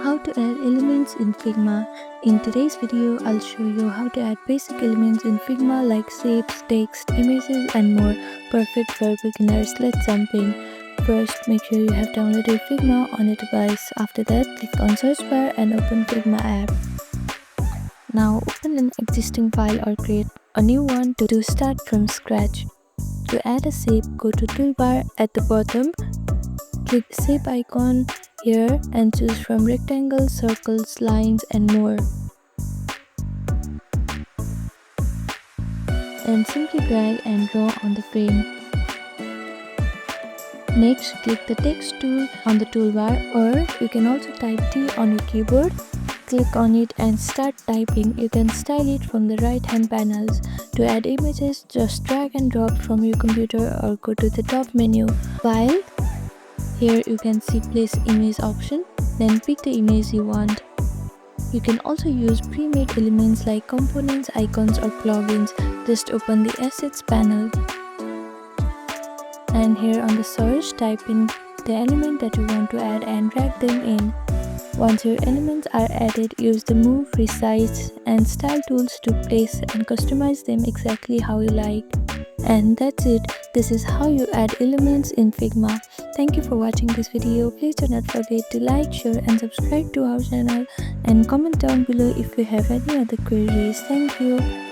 how to add elements in Figma. In today's video, I'll show you how to add basic elements in Figma like shapes, text, images and more. Perfect for beginners. Let's jump in. First, make sure you have downloaded Figma on your device. After that, click on search bar and open Figma app. Now open an existing file or create a new one to start from scratch. To add a shape, go to toolbar at the bottom. Click shape icon here and choose from rectangles, circles, lines and more. And simply drag and draw on the frame. Next, click the text tool on the toolbar, or you can also type T on your keyboard. Click on it and start typing. You can style it from the right hand panels. To add images, just drag and drop from your computer or go to the top menu. File. Here you can see place image option, then pick the image you want. You can also use pre-made elements like components, icons or plugins. Just open the assets panel. And here on the search, type in the element that you want to add and drag them in. Once your elements are added, use the move, resize and style tools to place and customize them exactly how you like. And that's it. This is how you add elements in Figma. Thank you for watching this video. Please do not forget to like, share and subscribe to our channel and comment down below if you have any other queries. Thank you.